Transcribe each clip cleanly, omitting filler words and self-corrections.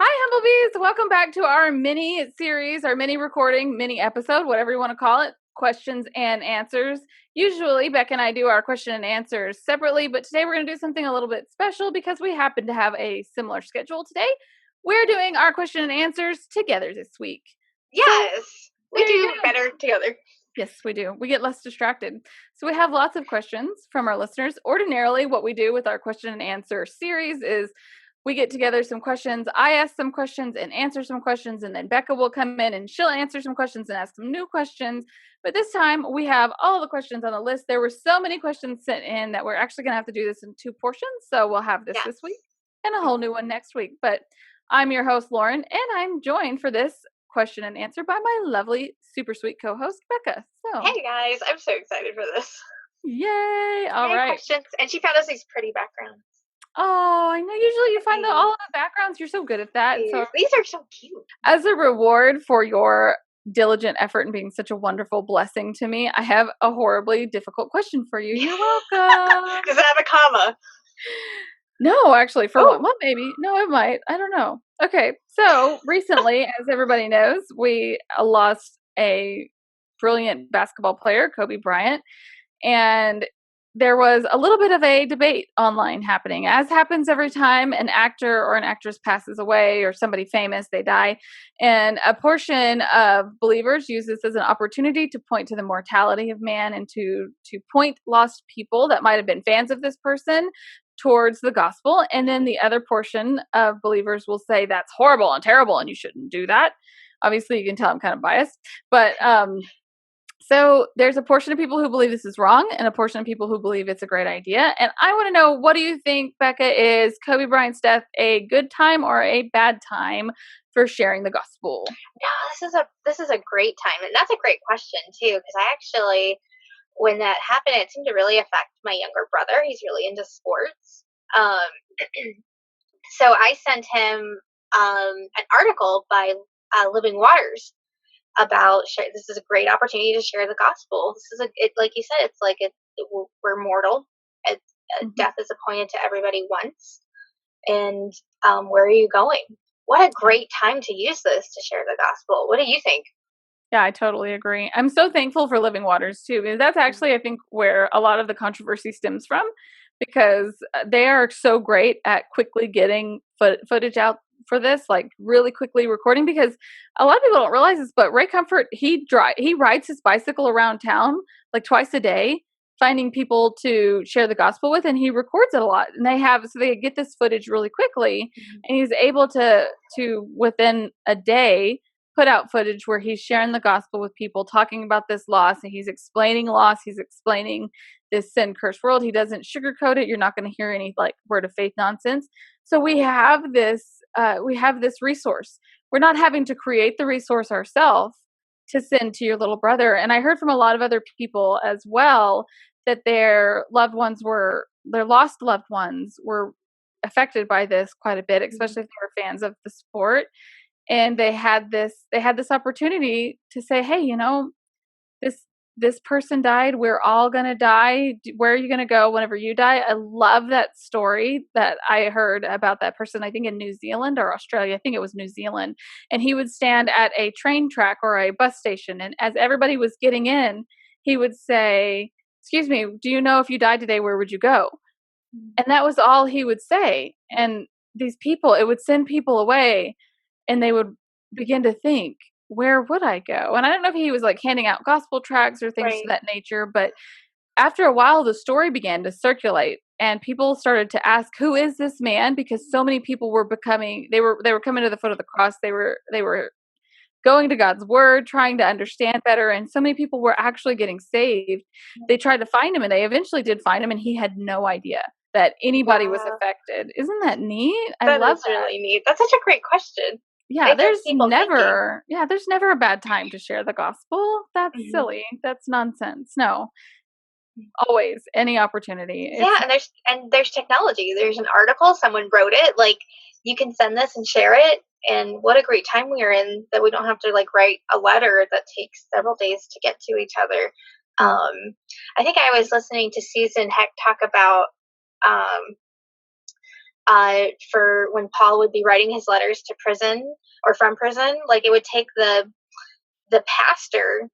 Hi, Humblebees! Welcome back to our mini series, our mini recording, mini episode, whatever you want to call it, questions and answers. Usually, Becca and I do our question and answers separately, but today we're going to do something a little bit special because we happen to have a similar schedule today. We're doing our question and answers together this week. Yes, we there you do go. better together. Yes, we do. We get less distracted. So we have lots of questions from our listeners. Ordinarily, what we do with our question and answer series is we get together some questions. I ask some questions and answer some questions, and then Becca will come in and she'll answer some questions and ask some new questions. But this time we have all the questions on the list. There were so many questions sent in that we're actually going to have to do this in 2 portions. So we'll have this Yes. week and a whole new one next week. But I'm your host, Lauren, and I'm joined for this question and answer by my lovely, super sweet co-host, Becca. So, Hey guys, I'm so excited for this. yay! All Yay, right. questions, and she found us these pretty backgrounds. Oh, I know. Usually you find all of the backgrounds. You're so good at that. So, These are so cute. as a reward for your diligent effort and being such a wonderful blessing to me, I have a horribly difficult question for you. You're welcome. Does it have a comma? No, actually, for one. Well, maybe. No, it might. I don't know. Okay, so recently, as everybody knows, we lost a brilliant basketball player, Kobe Bryant, and there was a little bit of a debate online happening, as happens every time an actor or an actress passes away or somebody famous, they die. And a portion of believers use this as an opportunity to point to the mortality of man and to point lost people that might have been fans of this person towards the gospel. And then the other portion of believers will say that's horrible and terrible and you shouldn't do that. Obviously, you can tell I'm kind of biased, but so there's a portion of people who believe this is wrong and a portion of people who believe it's a great idea. And I want to know, what do you think, Becca, is Kobe Bryant's death a good time or a bad time for sharing the gospel? Yeah, this is a great time, and that's a great question too, because I actually, when that happened, it seemed to really affect my younger brother. He's really into sports. So I sent him an article by Living Waters about this is a great opportunity to share the gospel. This is like you said, it's like we're mortal. Death is appointed to everybody once, and where are you going? What a great time to use this to share the gospel. What do you think? Yeah, I totally agree. I'm so thankful for Living Waters too, because that's actually, I think, where a lot of the controversy stems from, because they are so great at quickly getting footage out for this, like really quickly recording. Because a lot of people don't realize this, but Ray Comfort, he rides his bicycle around town like twice a day, finding people to share the gospel with, and he records it a lot. And they get this footage really quickly, and he's able to within a day put out footage where he's sharing the gospel with people, talking about this loss, and he's explaining loss, he's explaining this sin cursed world. He doesn't sugarcoat it. You're not going to hear any like word of faith nonsense. So we have this resource. We're not having to create the resource ourselves to send to your little brother. And I heard from a lot of other people as well that their lost loved ones were affected by this quite a bit, especially if they were fans of the sport. And they had this opportunity to say, hey, this person died. We're all going to die. Where are you going to go whenever you die? I love that story that I heard about that person, I think in New Zealand or Australia. I think it was New Zealand. And he would stand at a train track or a bus station. And as everybody was getting in, he would say, excuse me, do you know if you died today, where would you go? And that was all he would say. And these people, it would send people away, and they would begin to think, where would I go? And I don't know if he was like handing out gospel tracts or things to that nature, but after a while, the story began to circulate, and people started to ask, who is this man? Because so many people were coming to the foot of the cross. They were going to God's word, trying to understand better, and so many people were actually getting saved. They tried to find him, and they eventually did find him, and he had no idea that anybody was affected. Isn't that neat? I love that. Really neat. That's such a great question. Yeah, there's never a bad time to share the gospel. That's silly. That's nonsense. No. Always any opportunity. Yeah, and there's technology. There's an article, someone wrote it, like you can send this and share it. And what a great time we are in that we don't have to like write a letter that takes several days to get to each other. I think I was listening to Susan Heck talk about for when Paul would be writing his letters to prison or from prison, like it would take the pastor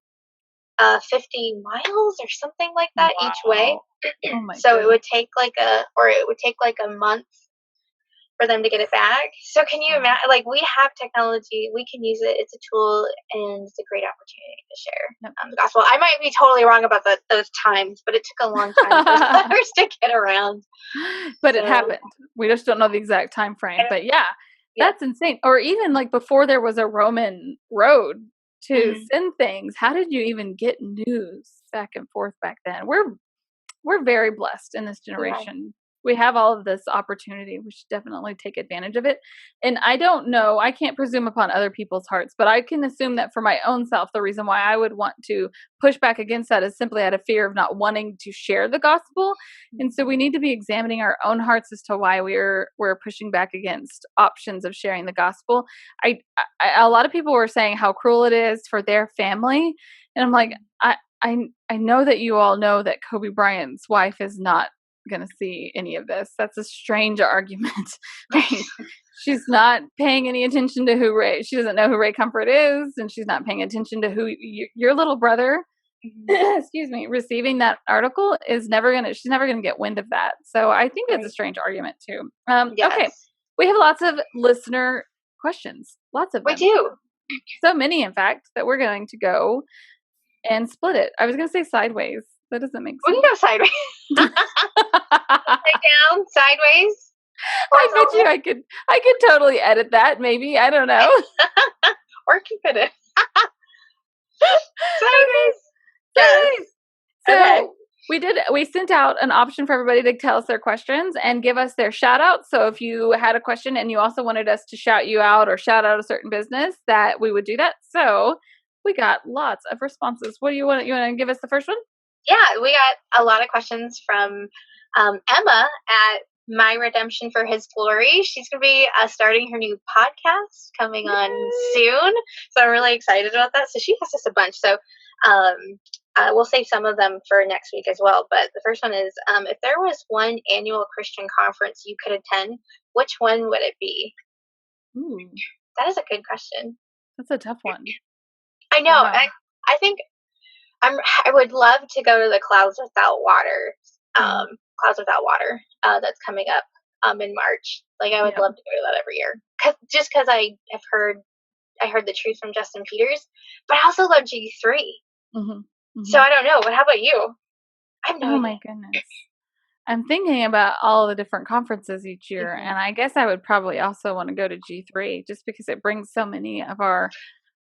50 miles or something like that each way. Oh my So goodness. it would take like a month for them to get it back. So can you imagine? Like, we have technology, we can use it. It's a tool, and it's a great opportunity to share the gospel. I might be totally wrong about those times, but it took a long time for those letters to get around. But it happened. We just don't know the exact time frame. But yeah, that's insane. Or even like before there was a Roman road to send things, how did you even get news back and forth back then? We're very blessed in this generation. We have all of this opportunity. We should definitely take advantage of it. And I don't know, I can't presume upon other people's hearts, but I can assume that for my own self, the reason why I would want to push back against that is simply out of fear of not wanting to share the gospel. And so we need to be examining our own hearts as to why we're pushing back against options of sharing the gospel. A lot of people were saying how cruel it is for their family. And I'm like, I know that you all know that Kobe Bryant's wife is not going to see any of this. That's a strange argument. She's not paying any attention to she doesn't know who Ray Comfort is, and she's not paying attention to who your little brother, excuse me, receiving that article she's never going to get wind of that. So I think it's a strange argument too. Okay. We have lots of listener questions. Lots of them. We do. So many, in fact, that we're going to go and split it. I was going to say sideways. That doesn't make sense. We can go sideways. Upside down, sideways. I bet you I could totally edit that, maybe. I don't know. Or keep it. Sideways. So we sent out an option for everybody to tell us their questions and give us their shout outs. So if you had a question and you also wanted us to shout you out or shout out a certain business, that we would do that. So we got lots of responses. What do you want? You want to give us the first one? Yeah, we got a lot of questions from Emma at My Redemption for His Glory. She's going to be starting her new podcast coming on soon. So I'm really excited about that. So she has us a bunch. So we'll save some of them for next week as well. But the first one is, if there was one annual Christian conference you could attend, which one would it be? Ooh. That is a good question. That's a tough one. I know. Wow. I think I would love to go to the Clouds Without Water. Clouds Without Water. That's coming up in March. Like, I would love to go to that every year. Because I heard the truth from Justin Peters, but I also love G3. So I don't know. How about you? I have no idea. My goodness. I'm thinking about all the different conferences each year, and I guess I would probably also want to go to G3 just because it brings so many of our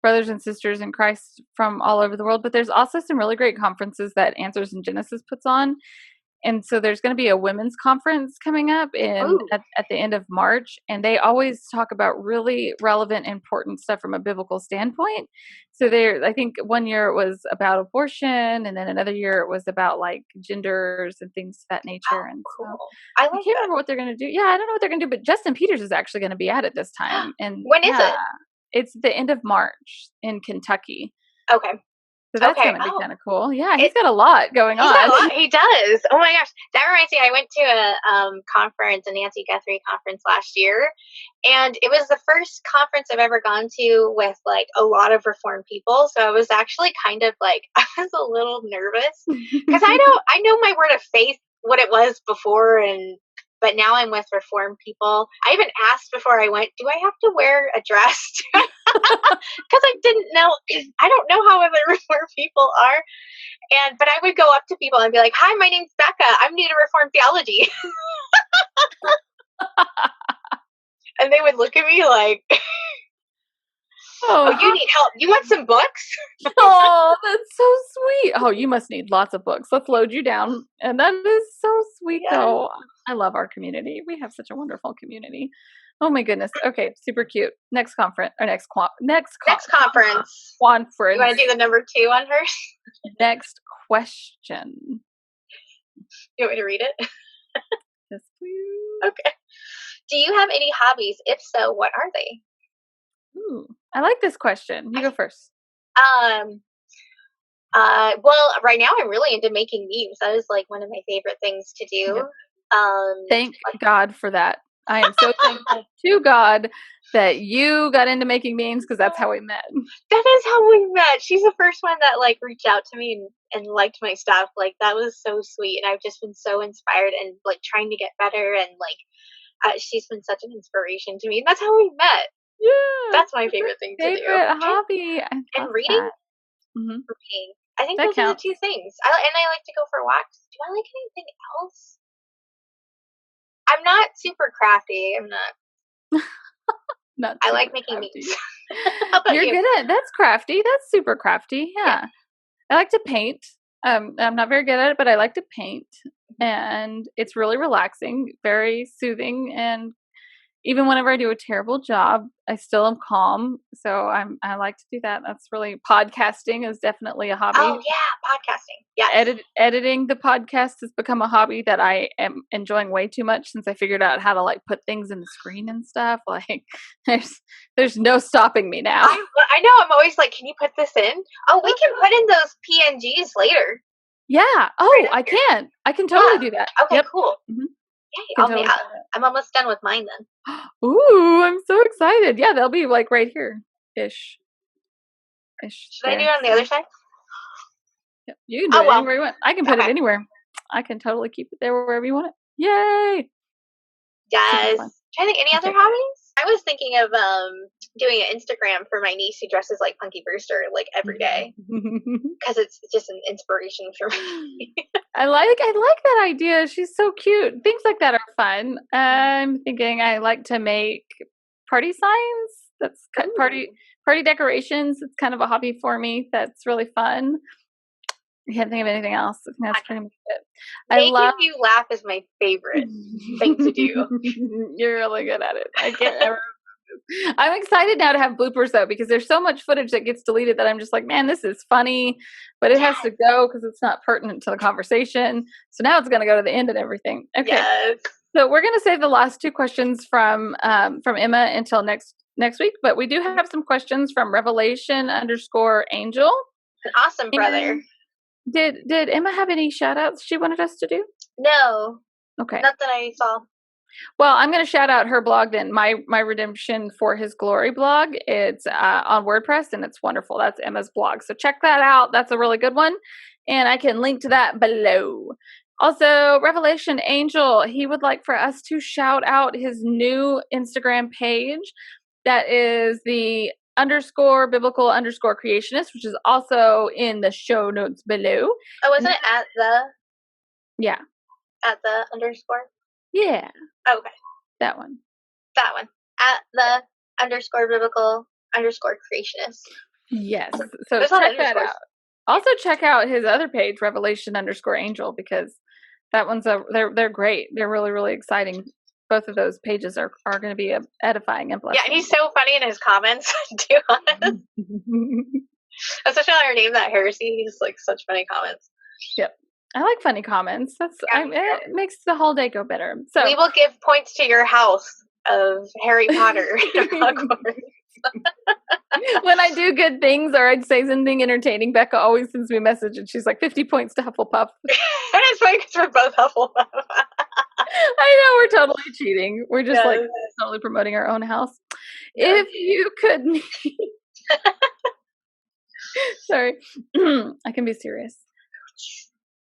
brothers and sisters in Christ from all over the world. But there's also some really great conferences that Answers in Genesis puts on. And so there's going to be a women's conference coming up at the end of March. And they always talk about really relevant, important stuff from a biblical standpoint. So I think one year it was about abortion, and then another year it was about like genders and things of that nature. And cool. So I can't remember what they're going to do. Yeah, I don't know what they're going to do, but Justin Peters is actually going to be at it this time. And when is it? It's the end of March in Kentucky. Okay. So that's going to be kind of cool. Yeah, he's got a lot going on. Got a lot. He does. Oh my gosh. That reminds me, I went to a conference, a Nancy Guthrie conference last year. And it was the first conference I've ever gone to with like a lot of Reformed people. So I was actually kind of like, I was a little nervous because I know my word of faith, what it was before, but now I'm with Reformed people. I even asked before I went, do I have to wear a dress? Because I didn't know. I don't know how other Reformed people are. But I would go up to people and be like, hi, my name's Becca. I'm new to Reformed theology. And they would look at me like, oh, you need help. You want some books? Oh, that's so sweet. Oh, you must need lots of books. Let's load you down. And that is so sweet, though. I love our community. We have such a wonderful community. Oh my goodness. Okay, super cute. Next conference. Conference. You want to do the number 2 on hers? Next question. You want me to read it? Yes, please. Okay. Do you have any hobbies? If so, what are they? Ooh, I like this question. You go first. Well, right now I'm really into making memes. That is like one of my favorite things to do. Yep. Thank God for that. I am so thankful to God that you got into making memes because that's how we met. That is how we met. She's the first one that like reached out to me and liked my stuff. Like that was so sweet, and I've just been so inspired and like trying to get better. And like she's been such an inspiration to me. And that's how we met. Yeah, That's my favorite thing to do. favorite hobby. I And love reading. that. Mm-hmm. Reading. I think That those counts. are the two things. I like to go for walks. Do I like anything else? I'm not super crafty. I'm not. Not I super like making crafty. memes. How about You're you? good at that's crafty. That's super crafty. Yeah. I like to paint. I'm not very good at it, but I like to paint, and it's really relaxing, very soothing, and even whenever I do a terrible job, I still am calm. So I like to do that. That's really podcasting is definitely a hobby. Oh yeah, podcasting. Yes. Editing the podcast has become a hobby that I am enjoying way too much since I figured out how to like put things in the screen and stuff. Like there's no stopping me now. I know. I'm always like, can you put this in? Oh, we can put in those PNGs later. Yeah. Oh, I can. I can totally do that. Okay, cool. Mm-hmm. Yay, I'm almost done with mine then. Ooh, I'm so excited. Yeah, they'll be like right here ish. Should I do it on the other side? Yeah, you can do it anywhere you want. I can put it anywhere. I can totally keep it there wherever you want it. Yay! Yes. Trying to think any other hobbies? I was thinking of doing an Instagram for my niece who dresses like Punky Brewster like every day because it's just an inspiration for me. I like that idea. She's so cute. Things like that are fun. I'm thinking I like to make party signs. That's party decorations. It's kind of a hobby for me. That's really fun. I can't think of anything else. I think that's pretty much it. Making you laugh is my favorite thing to do. You're really good at it. I can't ever. I'm excited now to have bloopers though, because there's so much footage that gets deleted that I'm just like, man, this is funny, but it has to go because it's not pertinent to the conversation. So now it's going to go to the end and everything. Okay. Yes. So we're going to save the last two questions from Emma until next week, but we do have some questions from Revelation_Angel. An awesome brother. Did Emma have any shout outs she wanted us to do? No. Okay. Not that I saw. Well, I'm going to shout out her blog then. My Redemption for His Glory blog. It's on WordPress and it's wonderful. That's Emma's blog. So check that out. That's a really good one. And I can link to that below. Also, Revelation Angel, he would like for us to shout out his new Instagram page. That is the _biblical_creationist, which is also in the show notes below. Oh, wasn't it at the? Yeah. At the underscore? Yeah. Okay. That one. At the _biblical_creationist. Yes. So check that out. Also check out his other page, Revelation_Angel, because that one's they're great. They're really, really exciting. Both of those pages are going to be edifying and blessing. Yeah, he's so funny in his comments too. Especially on her Name That Heresy. He's like such funny comments. Yep. I like funny comments. It makes the whole day go better. So we will give points to your house of Harry Potter and Hogwarts. When I do good things or I'd say something entertaining, Becca always sends me a message and she's like 50 points to Hufflepuff. And it's funny because we're both Hufflepuff. I know, we're totally cheating. We're just like totally promoting our own house. If you could sorry, I can be serious.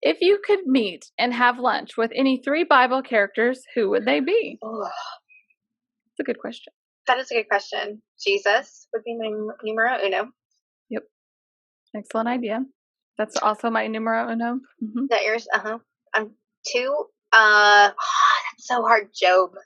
If you could meet and have lunch with any 3 Bible characters, who would they be? It's a good question. That is a good question. Jesus would be my numero uno. Yep. Excellent idea. That's also my numero uno. Mm-hmm. Is that yours? I'm 2. That's so hard. Job.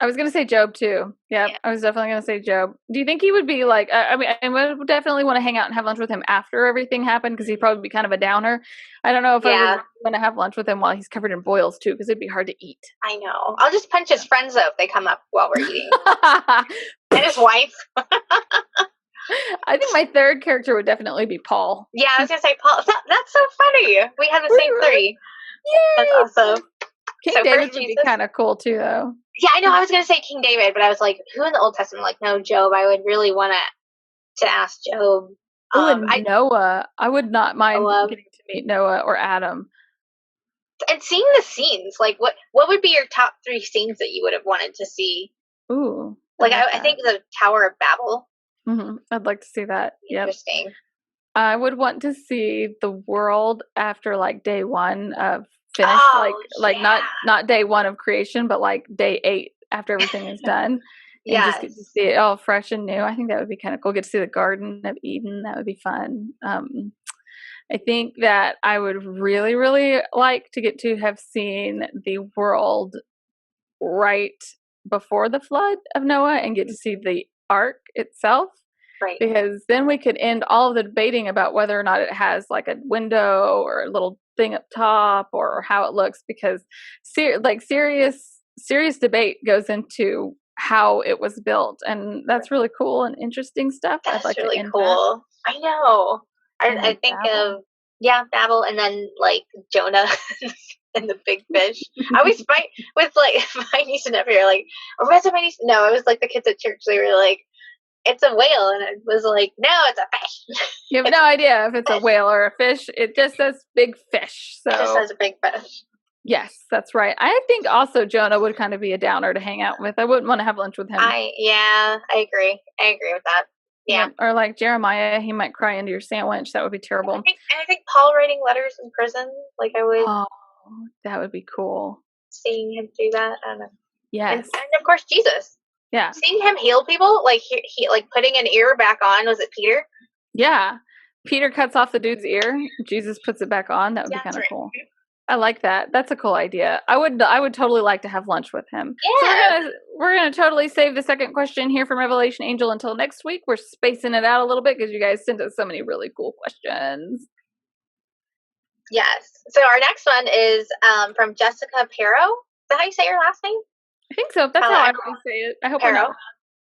I was going to say Job too. Yep, yeah. I was definitely going to say Job. Do you think he would be like, I mean, I would definitely want to hang out and have lunch with him after everything happened because he'd probably be kind of a downer. I don't know if I would want to have lunch with him while he's covered in boils too because it'd be hard to eat. I know. I'll just punch his friends though if they come up while we're eating. And his wife. I think my third character would definitely be Paul. Yeah, I was going to say Paul. That's so funny. We have the same 3. Yay! That's awesome. King David would be kind of cool too, though. Yeah, I know. I was going to say King David, but I was like, who in the Old Testament? Like, no, Job. I would really want to ask Job. Noah. I would not mind getting to meet Noah or Adam. And seeing the scenes, like what would be your top 3 scenes that you would have wanted to see? Ooh, Like like I think the Tower of Babel. I'd like to see that. Yep. Interesting. I would want to see the world after like day 1 of finish, Oh like yeah. not day 1 of creation, but like day 8 after everything is done, and just get to Yes. see it all fresh and new. I think that would be kind of cool. Get to see the Garden of Eden. That would be fun. I think that I would really, really like to get to have seen the world right before the flood of Noah and get to see the ark itself, Right. because then we could end all of the debating about whether or not it has like a window or a little thing up top or how it looks, because serious debate goes into how it was built, and that's really cool and interesting stuff. I'd That's like to really end that. cool. I know. And I then think Babel. of Babel, and then like Jonah and the big fish. I always fight with like my niece and nephew. Are like, or was it my niece? No, it was like the kids at church. They were like, "It's a whale," and I was like, "No, it's a fish." You have no idea if it's a whale or a fish. It just says big fish. It just So says a big fish. yes, that's right. I think also Jonah would kind of be a downer to hang out with. I wouldn't want to have lunch with him. I agree. I agree with that. Yeah. Yep. Or like Jeremiah, he might cry into your sandwich. That would be terrible. I think Paul writing letters in prison, like I would Oh, that would be cool. seeing him do that. I don't know. Yes. And of course Jesus. Yeah. Seeing him heal people, like he like putting an ear back on. Was it Peter? Yeah. Peter cuts off the dude's ear. Jesus puts it back on. That would be kind of right. cool. I like that. That's a cool idea. I would totally like to have lunch with him. Yeah. So we're gonna totally save the second question here from Revelation Angel until next week. We're spacing it out a little bit because you guys sent us so many really cool questions. Yes. So our next one is from Jessica Pero. Is that how you say your last name? I think so. That's how I always say it. I hope I'm not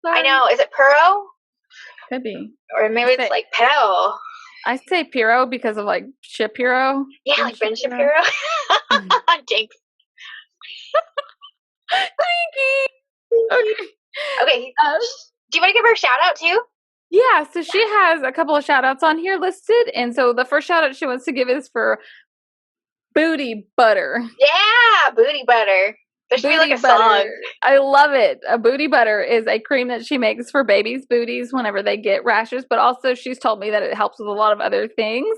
wrong. I know. Is it Pero? Could be. Or maybe it's like Pero. I say Piro because of like Shapiro. Yeah, like Ben Shapiro. Jinx. Okay. Okay. Do you want to give her a shout out too? Yeah, so she has a couple of shout outs on here listed. And so the first shout out she wants to give is for Booty Butter. Yeah, Booty Butter. There should be like a song. I love it. A Booty Butter is a cream that she makes for babies' booties whenever they get rashes, but also she's told me that it helps with a lot of other things.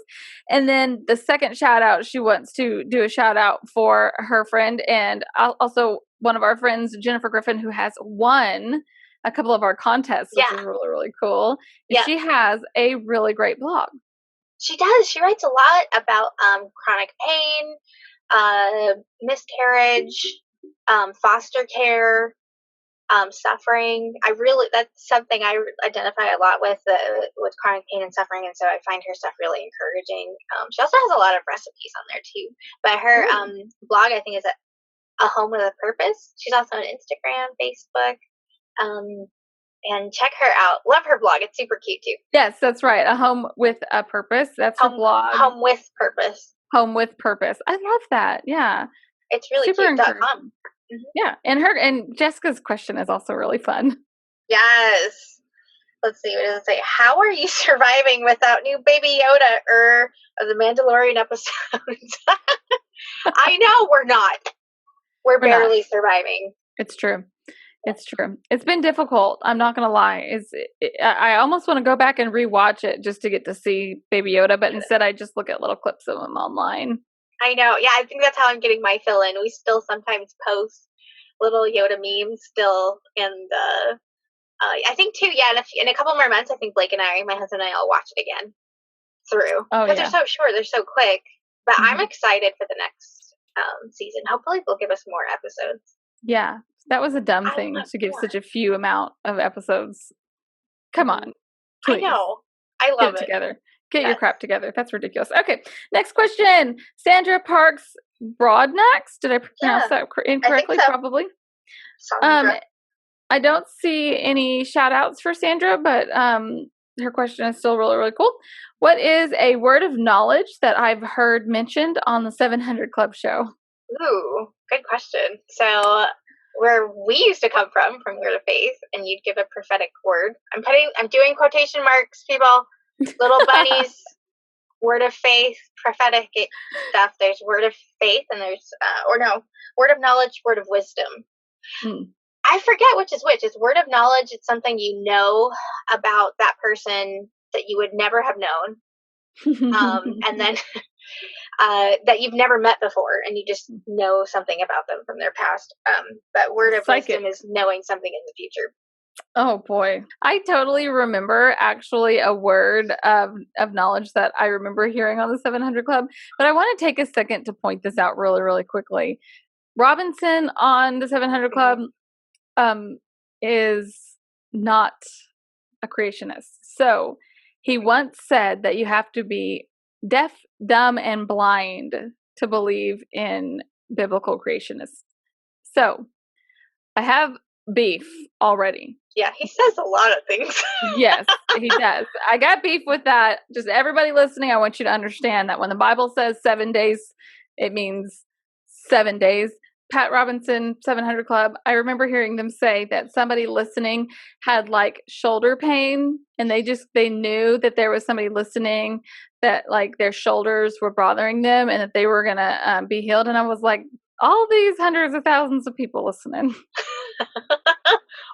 And then the second shout out, she wants to do a shout out for her friend and also one of our friends, Jennifer Griffin, who has won a couple of our contests, which is really, really cool. Yeah. She has a really great blog. She does. She writes a lot about chronic pain, miscarriage, foster care, suffering. That's something I identify a lot with chronic pain and suffering, and so I find her stuff really encouraging. She also has a lot of recipes on there too, but her blog, I think, is a home with a purpose. She's also on Instagram, Facebook, and check her out. Love her blog. It's super cute too. Yes, that's right. A home with a purpose. That's her blog. Home with purpose. Home with purpose. I love that. Yeah. It's really super cute.com. Yeah, and Jessica's question is also really fun. Yes. Let's see, what does it say? How are you surviving without new Baby Yoda of the Mandalorian episodes? I know we're not. We're barely surviving. It's true. It's true. It's been difficult. I'm not gonna lie. I almost want to go back and rewatch it just to get to see Baby Yoda, but instead I just look at little clips of him online. I know. Yeah, I think that's how I'm getting my fill in. We still sometimes post little Yoda memes still, and I think too. Yeah, in a couple more months, I think Blake and my husband and I, will watch it again through because they're so short, they're so quick. But I'm excited for the next season. Hopefully, they'll give us more episodes. Yeah, that was a dumb thing to give such a few amount of episodes. Come on, please. I know. I love it together. Get your crap together. That's ridiculous. Okay, next question. Sandra Parks Broadnax. Did I pronounce that incorrectly? I think so. Probably. Sandra. I don't see any shout outs for Sandra, but her question is still really, really cool. What is a word of knowledge that I've heard mentioned on the 700 Club show? Ooh, good question. So where we used to come from Word of Faith, and you'd give a prophetic word. I'm doing quotation marks, people. Little bunnies. word of faith, prophetic stuff. There's word of faith, and there's word of knowledge, word of wisdom. Mm. I forget which is which. It's word of knowledge. It's something you know about that person that you would never have known, and then that you've never met before, and you just know something about them from their past. But word of Psychic. wisdom is knowing something in the future. Oh boy. I totally remember actually a word of knowledge that I remember hearing on the 700 Club, but I want to take a second to point this out really, really quickly. Robinson on the 700 Club is not a creationist. So he once said that you have to be deaf, dumb, and blind to believe in biblical creationists. So I have beef already. Yeah, he says a lot of things. Yes, he does. I got beef with that. Just everybody listening, I want you to understand that when the Bible says 7 days, it means 7 days. Pat Robinson, 700 Club, I remember hearing them say that somebody listening had like shoulder pain, and they knew that there was somebody listening that like their shoulders were bothering them and that they were going to be healed. And I was like, all these hundreds of thousands of people listening.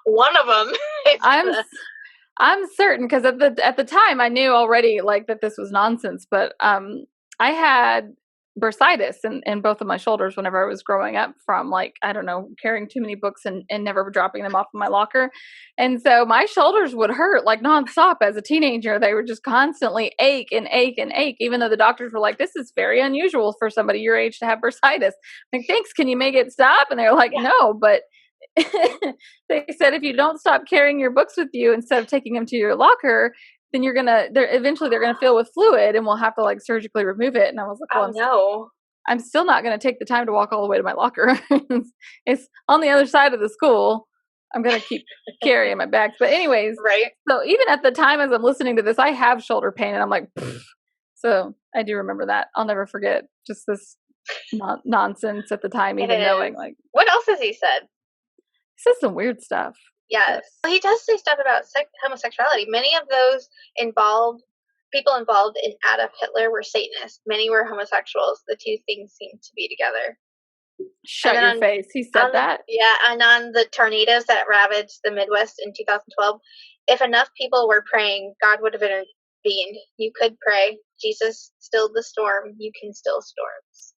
One of them. I'm certain, because at the time I knew already like that this was nonsense, but I had bursitis in both of my shoulders whenever I was growing up from, like, I don't know, carrying too many books and never dropping them off in my locker. And so my shoulders would hurt like nonstop as a teenager. They would just constantly ache and ache and ache, even though the doctors were like, this is very unusual for somebody your age to have bursitis. I'm like, thanks, can you make it stop? And they're like, no, but they said if you don't stop carrying your books with you instead of taking them to your locker, then eventually they're gonna fill with fluid and we'll have to like surgically remove it. And I was like, well, no. I'm still not gonna take the time to walk all the way to my locker. It's on the other side of the school. I'm gonna keep carrying my bags. But anyways, right. So even at the time as I'm listening to this, I have shoulder pain, and I'm like, pfft. So I do remember that. I'll never forget just this nonsense at the time, even knowing like. What else has he said? He says some weird stuff. Yes. Well, he does say stuff about homosexuality. Many of those people involved in Adolf Hitler were Satanists. Many were homosexuals. The two things seem to be together. Shut your face. He said that? Yeah, and on the tornadoes that ravaged the Midwest in 2012, if enough people were praying, God would have intervened. You could pray. Jesus stilled the storm. You can still storms.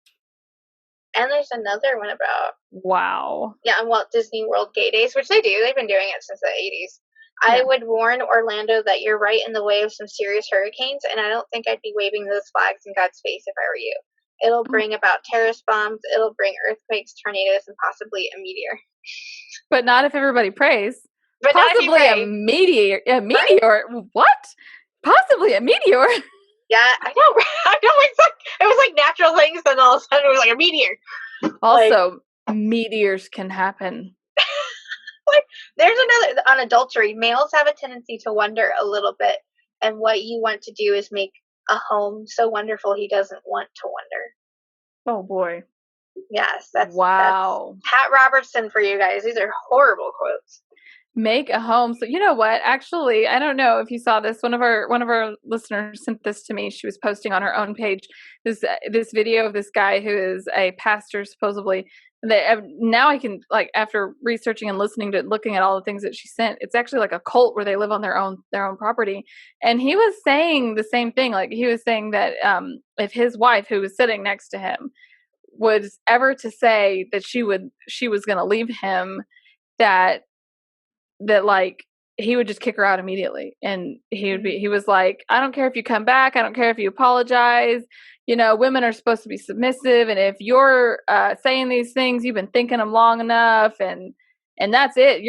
And there's another one about. Wow. Yeah, on Walt Disney World Gay Days, which they do. They've been doing it since the 80s. I would warn Orlando that you're right in the way of some serious hurricanes, and I don't think I'd be waving those flags in God's face if I were you. It'll bring about terrorist bombs, it'll bring earthquakes, tornadoes, and possibly a meteor. But not if everybody prays. But possibly a meteor. A meteor? Right? What? Possibly a meteor? Yeah, I know. It was like natural things, and all of a sudden it was like a meteor. Also, meteors can happen. Like, there's another on adultery. Males have a tendency to wonder a little bit, and what you want to do is make a home so wonderful he doesn't want to wonder. Oh boy. Yes, that's wow. That's Pat Robertson for you guys. These are horrible quotes. Make a home. So you know what? Actually, I don't know if you saw this. One of our listeners sent this to me. She was posting on her own page this video of this guy who is a pastor, supposedly. Now I can, like, after researching and looking at all the things that she sent, it's actually like a cult where they live on their own property. And he was saying the same thing. Like, he was saying that if his wife, who was sitting next to him, was ever to say that she was going to leave him, that like he would just kick her out immediately. And he was like, I don't care if you come back, I don't care if you apologize, you know, women are supposed to be submissive, and if you're saying these things, you've been thinking them long enough, and that's it,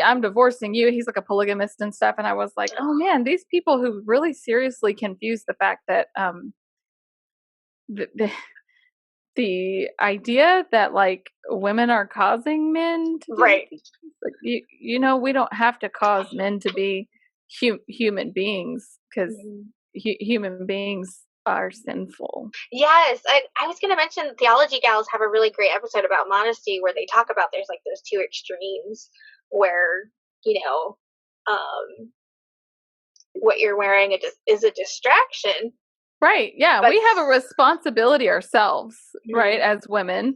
I'm divorcing you. He's like a polygamist and stuff. And I was like, oh man, these people who really seriously confuse the fact that the idea that like women are causing men to do right. Like, you know, we don't have to cause men to be human beings, because human beings are sinful. Yes, I was going to mention Theology Gals have a really great episode about modesty where they talk about there's like those two extremes where, you know, what you're wearing is a distraction, Right. Yeah. But We have a responsibility ourselves, right, as women.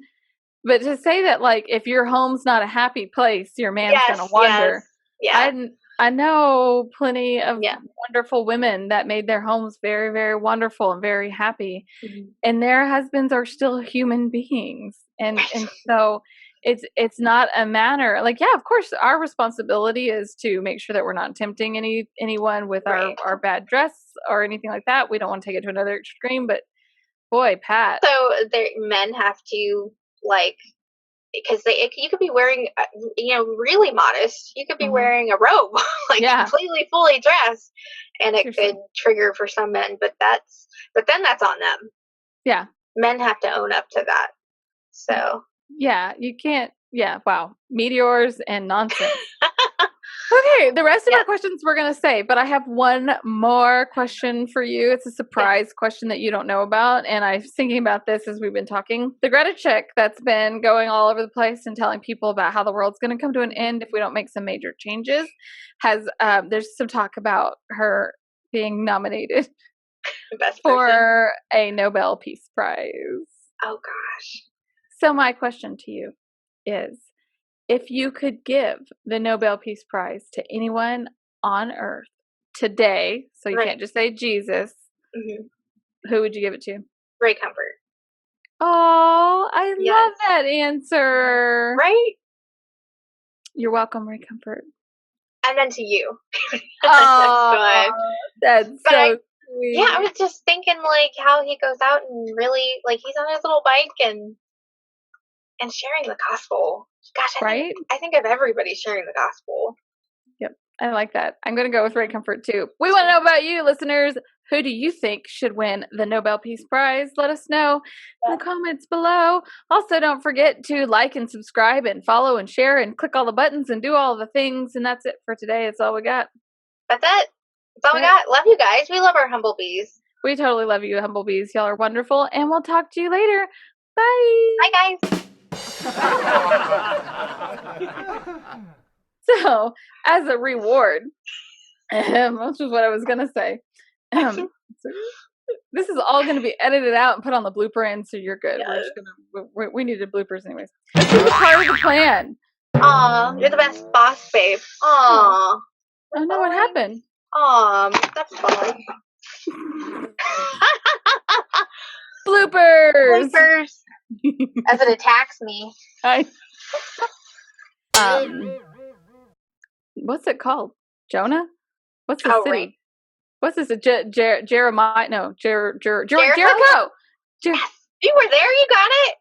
But to say that, like, if your home's not a happy place, your man's going to yes, wander. yeah, I know plenty of yeah. wonderful women that made their homes very, very wonderful and very happy. Mhm. And their husbands are still human beings. And so it's not a matter, like, yeah, of course our responsibility is to make sure that we're not tempting anyone with Right. our bad dress or anything like that. We don't want to take it to another extreme, but boy, Pat. So men have to, like, because you could be wearing, really modest. You could be wearing a robe, like Yeah. completely fully dressed, and it Seriously. could trigger for some men. But then that's on them. Yeah. Men have to own up to that. So Yeah, you can't. Yeah, wow. Meteors and nonsense. Okay, the rest of yeah, our questions we're going to save, but I have one more question for you. It's a surprise question that you don't know about, and I was thinking about this as we've been talking. The Greta chick that's been going all over the place and telling people about how the world's going to come to an end if we don't make some major changes has there's some talk about her being nominated best person. for a Nobel Peace Prize. Oh gosh. So my question to you is, if you could give the Nobel Peace Prize to anyone on Earth today, so you can't just say Jesus, who would you give it to? Ray Comfort. Oh, I love that answer. Right? You're welcome, Ray Comfort. And then to you. Oh, that's so sweet. Yeah, I was just thinking, like, how he goes out and really, like, he's on his little bike and sharing the gospel. Gosh, I think of everybody sharing the gospel. Yep, I like that. I'm going to go with Ray Comfort too. We want to know about you, listeners. Who do you think should win the Nobel Peace Prize? Let us know in the comments below. Also, don't forget to like and subscribe and follow and share and click all the buttons and do all the things. And that's it for today. That's all we got. That's it. That's all we got. Love you guys. We love our humblebees. We totally love you, humblebees. Y'all are wonderful. And we'll talk to you later. Bye. Bye, guys. So, as a reward, that's just what I was going to say. This is all going to be edited out and put on the blooper end, so you're good. Yes. We needed bloopers anyways. This is part of the plan. Aw, you're the best boss, babe. Aw. Oh no, what happened? That's fun. Bloopers! Bloopers. As it attacks me. What's it called? Jonah? What's the city? Right. What's this? Jeremiah? No, Jericho. Yes. You were there. You got it.